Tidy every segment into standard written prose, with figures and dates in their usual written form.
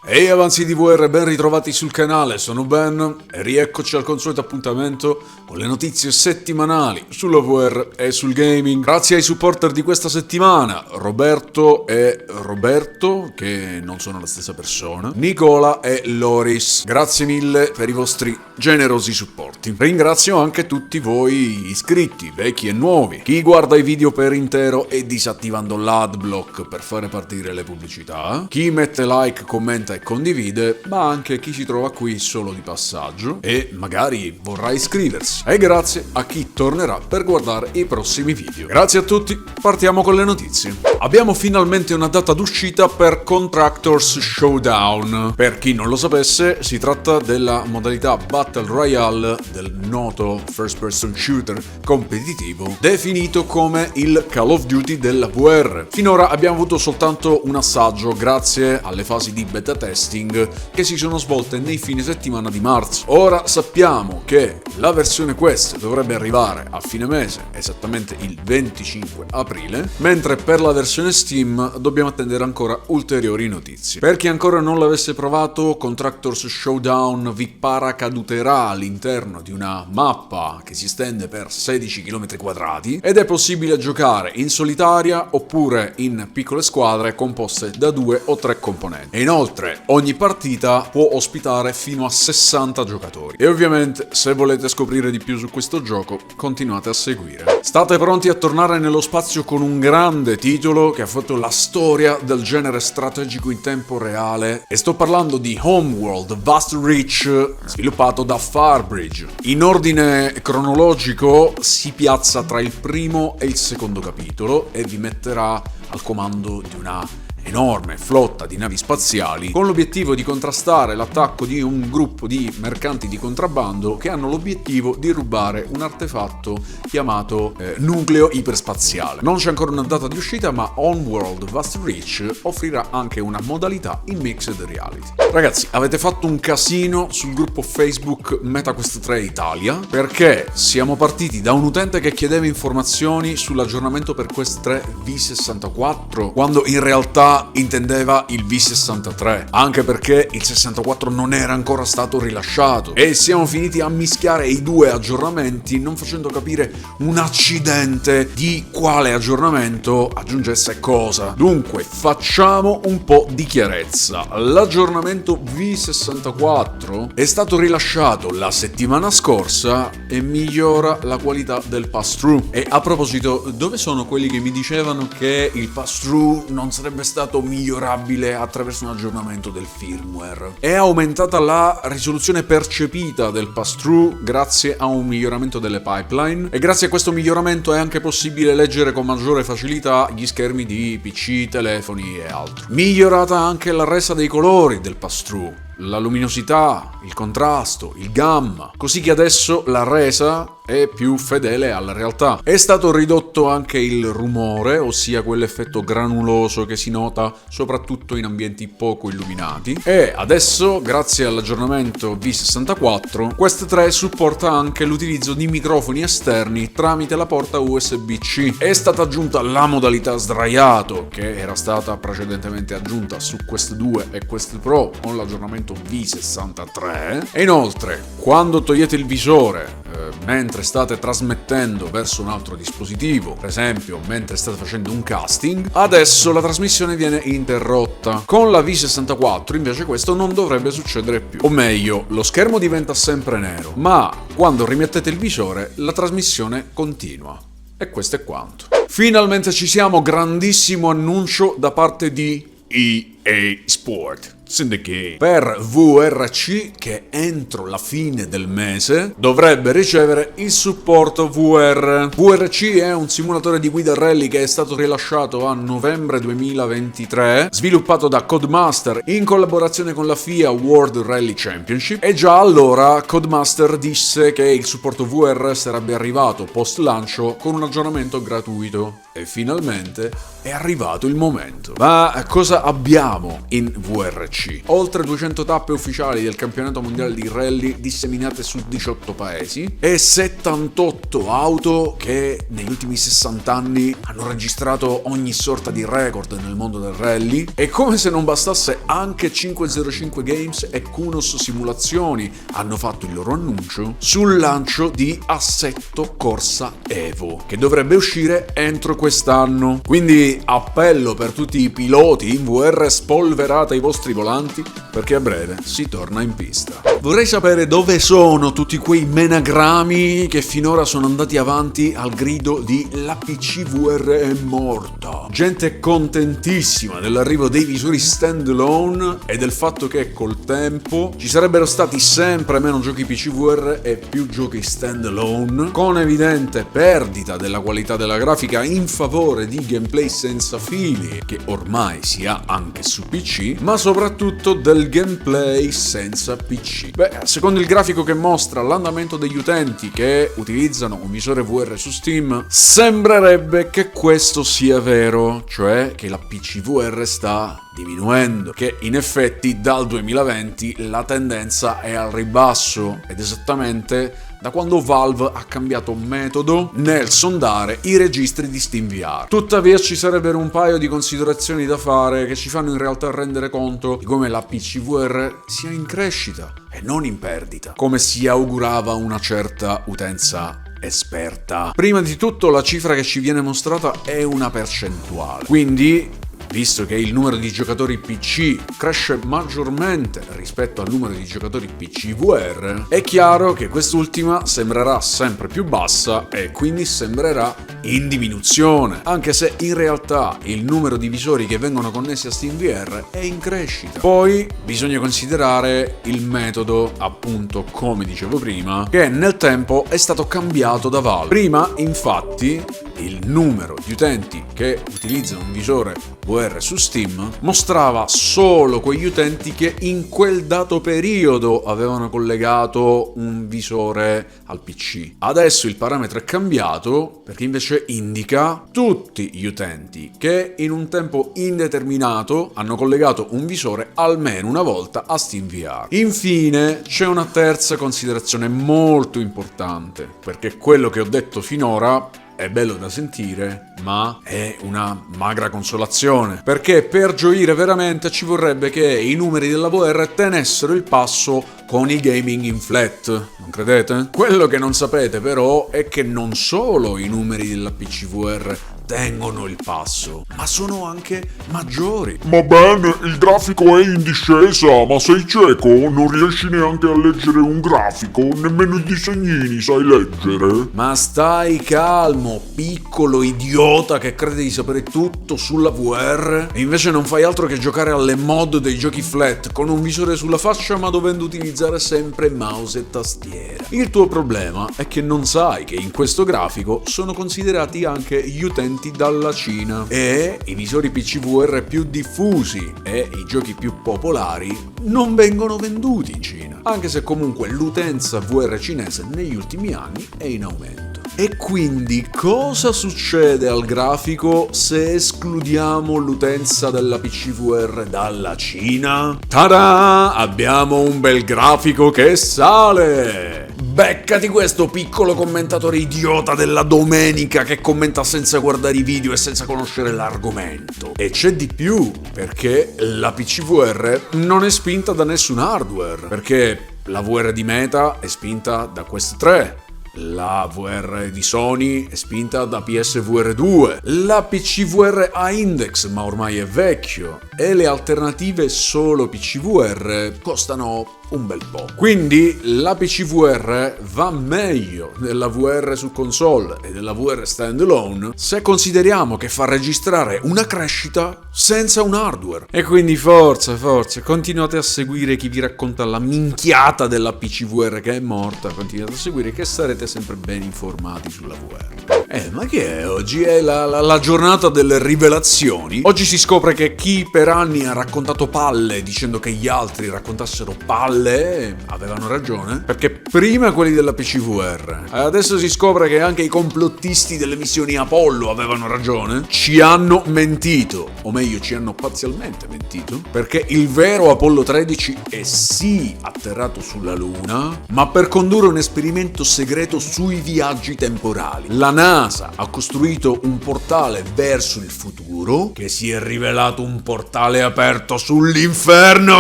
Ehi avanzi di VR, ben ritrovati sul canale, sono Ben e rieccoci al consueto appuntamento con le notizie settimanali sulla VR e sul gaming. Grazie ai supporter di questa settimana, Roberto e Roberto, che non sono la stessa persona, Nicola e Loris. Grazie mille per i vostri generosi supporti. Ringrazio anche tutti voi iscritti, vecchi e nuovi, chi guarda i video per intero e disattivando l'adblock per fare partire le pubblicità, chi mette like, commenta e condivide, ma anche chi si trova qui solo di passaggio e magari vorrà iscriversi. E grazie a chi tornerà per guardare i prossimi video. Grazie a tutti, partiamo con le notizie. Abbiamo finalmente una data d'uscita per Contractors Showdown. Per chi non lo sapesse, si tratta della modalità Battle Royale del noto first person shooter competitivo, definito come il Call of Duty della VR. Finora abbiamo avuto soltanto un assaggio grazie alle fasi di beta testing che si sono svolte nei fine settimana di marzo. Ora sappiamo che la versione Quest dovrebbe arrivare a fine mese, esattamente il 25 aprile, mentre per la versione Steam dobbiamo attendere ancora ulteriori notizie. Per chi ancora non l'avesse provato, Contractors Showdown vi paracaduterà all'interno di una mappa che si estende per 16 km quadrati ed è possibile giocare in solitaria oppure in piccole squadre composte da 2 o 3 componenti. E inoltre ogni partita può ospitare fino a 60 giocatori. E ovviamente se volete scoprire di più su questo gioco continuate a seguire. State pronti a tornare nello spazio con un grande titolo che ha fatto la storia del genere strategico in tempo reale e sto parlando di Homeworld Vast Reach, sviluppato da Farbridge. In ordine cronologico si piazza tra il primo e il secondo capitolo e vi metterà al comando di una enorme flotta di navi spaziali con l'obiettivo di contrastare l'attacco di un gruppo di mercanti di contrabbando che hanno l'obiettivo di rubare un artefatto chiamato nucleo iperspaziale. Non c'è ancora una data di uscita, ma Homeworld Vast Reach offrirà anche una modalità in mixed reality. Ragazzi, avete fatto un casino sul gruppo Facebook MetaQuest 3 Italia perché siamo partiti da un utente che chiedeva informazioni sull'aggiornamento per Quest 3 V64 quando in realtà intendeva il V63, anche perché il 64 non era ancora stato rilasciato e siamo finiti a mischiare i due aggiornamenti non facendo capire un accidente di quale aggiornamento aggiungesse cosa. Dunque facciamo un po' di chiarezza. L'aggiornamento V64 è stato rilasciato la settimana scorsa e migliora la qualità del pass-through. E a proposito, dove sono quelli che mi dicevano che il pass-through non sarebbe stato migliorabile attraverso un aggiornamento del firmware? È aumentata la risoluzione percepita del pass-through grazie a un miglioramento delle pipeline e grazie a questo miglioramento è anche possibile leggere con maggiore facilità gli schermi di PC, telefoni e altro. Migliorata anche la resa dei colori del pass-through, la luminosità, il contrasto, il gamma, così che adesso la resa è più fedele alla realtà. È stato ridotto anche il rumore, ossia quell'effetto granuloso che si nota soprattutto in ambienti poco illuminati. E adesso, grazie all'aggiornamento V64, Quest 3 supporta anche l'utilizzo di microfoni esterni tramite la porta USB-C. È stata aggiunta la modalità sdraiato, che era stata precedentemente aggiunta su Quest 2 e Quest Pro con l'aggiornamento V63. E inoltre, quando togliete il visore mentre state trasmettendo verso un altro dispositivo, per esempio mentre state facendo un casting, adesso la trasmissione viene interrotta. Con la V64 invece questo non dovrebbe succedere più, o meglio, lo schermo diventa sempre nero, ma quando rimettete il visore la trasmissione continua. E questo è quanto. Finalmente ci siamo, grandissimo annuncio da parte di EA Sport Syndicate per VRC, che entro la fine del mese dovrebbe ricevere il supporto VR. VRC è un simulatore di guida rally che è stato rilasciato a novembre 2023, sviluppato da Codemaster in collaborazione con la FIA World Rally Championship, e già allora Codemaster disse che il supporto VR sarebbe arrivato post lancio con un aggiornamento gratuito. E finalmente è arrivato il momento. Ma cosa abbiamo siamo in VRC. Oltre 200 tappe ufficiali del campionato mondiale di rally disseminate su 18 paesi e 78 auto che negli ultimi 60 anni hanno registrato ogni sorta di record nel mondo del rally. E come se non bastasse, anche 505 Games e Kunos Simulazioni hanno fatto il loro annuncio sul lancio di Assetto Corsa Evo, che dovrebbe uscire entro quest'anno. Quindi appello per tutti i piloti in VR: spolverate i vostri volanti, perché a breve si torna in pista. Vorrei sapere dove sono tutti quei menagrami che finora sono andati avanti al grido di "la PC VR è morta". Gente contentissima dell'arrivo dei visori standalone e del fatto che col tempo ci sarebbero stati sempre meno giochi PC VR e più giochi standalone, con evidente perdita della qualità della grafica in favore di gameplay senza fili, che ormai si ha anche su PC, ma soprattutto del gameplay senza PC. Beh, secondo il grafico che mostra l'andamento degli utenti che utilizzano un visore VR su Steam, sembrerebbe che questo sia vero, cioè che la PC VR sta diminuendo, che in effetti dal 2020 la tendenza è al ribasso, ed esattamente da quando Valve ha cambiato metodo nel sondare i registri di SteamVR. Tuttavia ci sarebbero un paio di considerazioni da fare che ci fanno in realtà rendere conto di come la PC VR sia in crescita e non in perdita, come si augurava una certa utenza esperta. Prima di tutto la cifra che ci viene mostrata è una percentuale, quindi visto che il numero di giocatori PC cresce maggiormente rispetto al numero di giocatori PC VR, è chiaro che quest'ultima sembrerà sempre più bassa e quindi sembrerà in diminuzione, anche se in realtà il numero di visori che vengono connessi a SteamVR è in crescita. Poi bisogna considerare il metodo, appunto, come dicevo prima, che nel tempo è stato cambiato da Valve. Prima, infatti, il numero di utenti che utilizzano un visore VR su Steam mostrava solo quegli utenti che in quel dato periodo avevano collegato un visore al PC. Adesso il parametro è cambiato, perché invece indica tutti gli utenti che in un tempo indeterminato hanno collegato un visore almeno una volta a SteamVR. Infine c'è una terza considerazione molto importante, perché quello che ho detto finora è bello da sentire, ma è una magra consolazione, perché per gioire veramente ci vorrebbe che i numeri della VR tenessero il passo con il gaming in flat, non credete? Quello che non sapete però è che non solo i numeri della PC VR tengono il passo, ma sono anche maggiori. Ma Ben, il grafico è in discesa, ma sei cieco? Non riesci neanche a leggere un grafico? Nemmeno i disegnini sai leggere? Ma stai calmo, piccolo idiota che crede di sapere tutto sulla VR e invece non fai altro che giocare alle mod dei giochi flat con un visore sulla faccia, ma dovendo utilizzare sempre mouse e tastiera. Il tuo problema è che non sai che in questo grafico sono considerati anche gli utenti dalla Cina, e i visori PC VR più diffusi e i giochi più popolari non vengono venduti in Cina, anche se comunque l'utenza VR cinese negli ultimi anni è in aumento. E quindi cosa succede al grafico se escludiamo l'utenza della PC VR dalla Cina? Tada! Abbiamo un bel grafico che sale! Beccati questo piccolo commentatore idiota della domenica che commenta senza guardare i video e senza conoscere l'argomento. E c'è di più, perché la PC VR non è spinta da nessun hardware, perché la VR di Meta è spinta da Quest 3, la VR di Sony è spinta da PSVR 2, la PC VR ha Index ma ormai è vecchio, e le alternative solo PC VR costano un bel po'. Quindi la PC VR va meglio della VR su console e della VR standalone se consideriamo che fa registrare una crescita senza un hardware. E quindi forza, continuate a seguire chi vi racconta la minchiata della PC VR che è morta, continuate a seguire che sarete sempre ben informati sulla VR. Ma che è oggi? È la giornata delle rivelazioni. Oggi si scopre che chi per anni ha raccontato palle dicendo che gli altri raccontassero palle avevano ragione, perché prima quelli della PCVR, adesso si scopre che anche i complottisti delle missioni Apollo avevano ragione. Ci hanno mentito, o meglio ci hanno parzialmente mentito, perché il vero Apollo 13 è sì atterrato sulla Luna, ma per condurre un esperimento segreto sui viaggi temporali. La NASA ha costruito un portale verso il futuro che si è rivelato un portale aperto sull'inferno.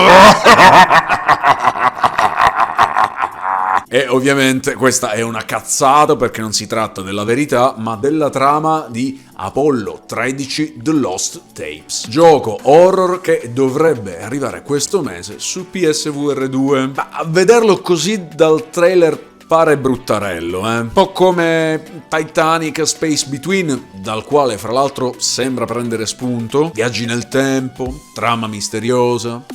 E ovviamente questa è una cazzata, perché non si tratta della verità, ma della trama di Apollo 13 The Lost Tapes, gioco horror che dovrebbe arrivare questo mese su PSVR 2. Ma a vederlo così dal trailer pare bruttarello, un po' come Titanic Space Between, dal quale fra l'altro sembra prendere spunto. Viaggi nel tempo, trama misteriosa.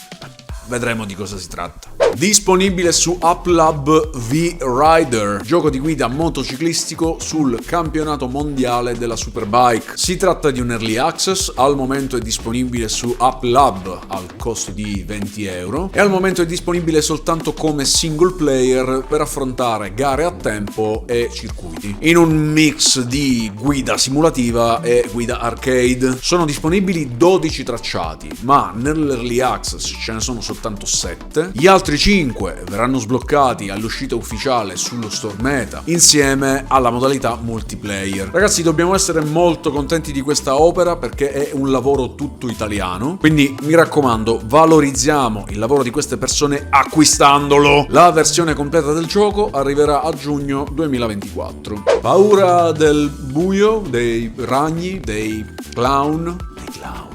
Vedremo di cosa si tratta. Disponibile su UpLab V-Rider, gioco di guida motociclistico sul campionato mondiale della Superbike. Si tratta di un early access, al momento è disponibile su UpLab al costo di 20 euro e al momento è disponibile soltanto come single player per affrontare gare a tempo e circuiti, in un mix di guida simulativa e guida arcade. Sono disponibili 12 tracciati, ma nell'early access ce ne sono soltanto 7. Gli altri 5 verranno sbloccati all'uscita ufficiale sullo store meta, insieme alla modalità multiplayer. Ragazzi, dobbiamo essere molto contenti di questa opera perché è un lavoro tutto italiano, quindi mi raccomando, valorizziamo il lavoro di queste persone acquistandolo. La versione completa del gioco arriverà a giugno 2024. Paura del buio, dei ragni, dei clown.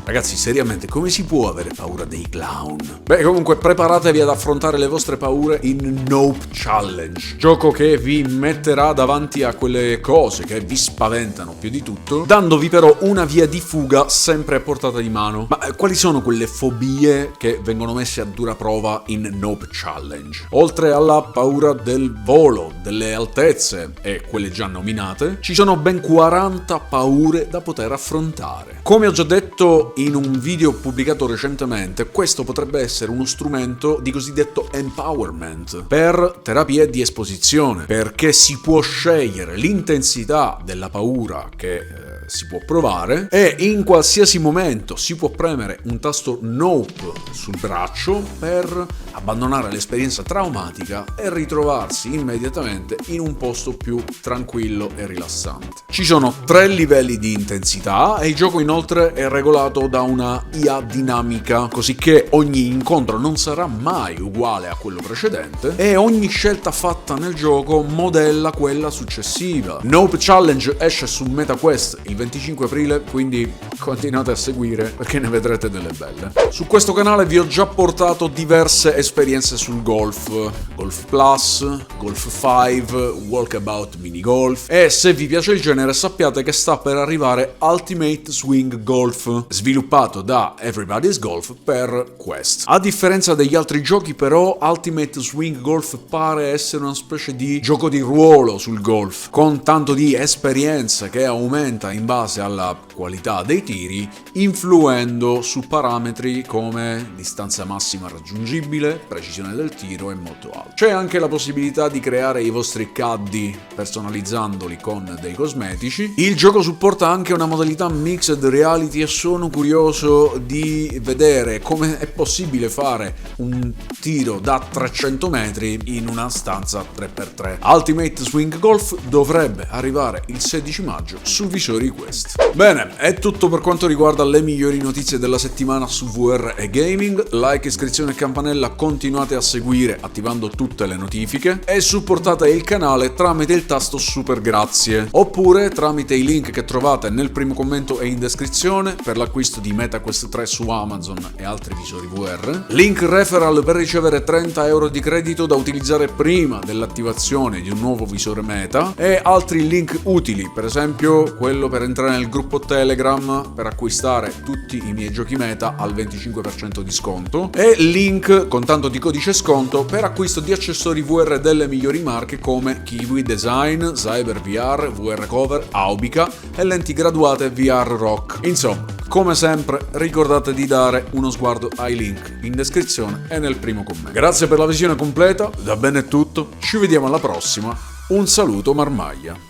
Ragazzi, seriamente, come si può avere paura dei clown? Beh, comunque preparatevi ad affrontare le vostre paure in Nope Challenge, gioco che vi metterà davanti a quelle cose che vi spaventano più di tutto, dandovi però una via di fuga sempre a portata di mano. Ma quali sono quelle fobie che vengono messe a dura prova in Nope Challenge? Oltre alla paura del volo, delle altezze e quelle già nominate, ci sono ben 40 paure da poter affrontare. Come ho già detto in un video pubblicato recentemente, questo potrebbe essere uno strumento di cosiddetto empowerment per terapie di esposizione, perché si può scegliere l'intensità della paura che si può provare e in qualsiasi momento si può premere un tasto Nope sul braccio per abbandonare l'esperienza traumatica e ritrovarsi immediatamente in un posto più tranquillo e rilassante. Ci sono 3 livelli di intensità e il gioco inoltre è regolato da una IA dinamica, così che ogni incontro non sarà mai uguale a quello precedente e ogni scelta fatta nel gioco modella quella successiva. Nope Challenge esce su MetaQuest il 25 aprile, quindi continuate a seguire perché ne vedrete delle belle. Su questo canale vi ho già portato diverse esperienze sul golf, Golf Plus, Golf 5, Walkabout Mini Golf, e se vi piace il genere sappiate che sta per arrivare Ultimate Swing Golf, sviluppato da Everybody's Golf per Quest. A differenza degli altri giochi però, Ultimate Swing Golf pare essere una specie di gioco di ruolo sul golf, con tanto di esperienza che aumenta in base alla qualità dei tiri, influendo su parametri come distanza massima raggiungibile, precisione del tiro e molto altro. C'è anche la possibilità di creare i vostri caddy personalizzandoli con dei cosmetici. Il gioco supporta anche una modalità mixed reality e sono curioso di vedere come è possibile fare un tiro da 300 metri in una stanza 3x3. Ultimate Swing Golf dovrebbe arrivare il 16 maggio su visori Quest. Bene, è tutto per quanto riguarda le migliori notizie della settimana su VR e gaming. Like, iscrizione e campanella, continuate a seguire attivando tutte le notifiche e supportate il canale tramite il tasto super grazie oppure tramite i link che trovate nel primo commento e in descrizione per l'acquisto di MetaQuest 3 su Amazon e altri visori VR, link referral per ricevere 30 euro di credito da utilizzare prima dell'attivazione di un nuovo visore Meta e altri link utili, per esempio quello per entrare nel gruppo Telegram per acquistare tutti i miei giochi meta al 25% di sconto e link con tanto di codice sconto per acquisto di accessori VR delle migliori marche come Kiwi Design, Cyber VR, VR Cover, Aubica e lenti graduate VR Rock. Insomma, come sempre ricordate di dare uno sguardo ai link in descrizione e nel primo commento. Grazie per la visione completa, da bene è tutto, ci vediamo alla prossima, un saluto Marmaglia.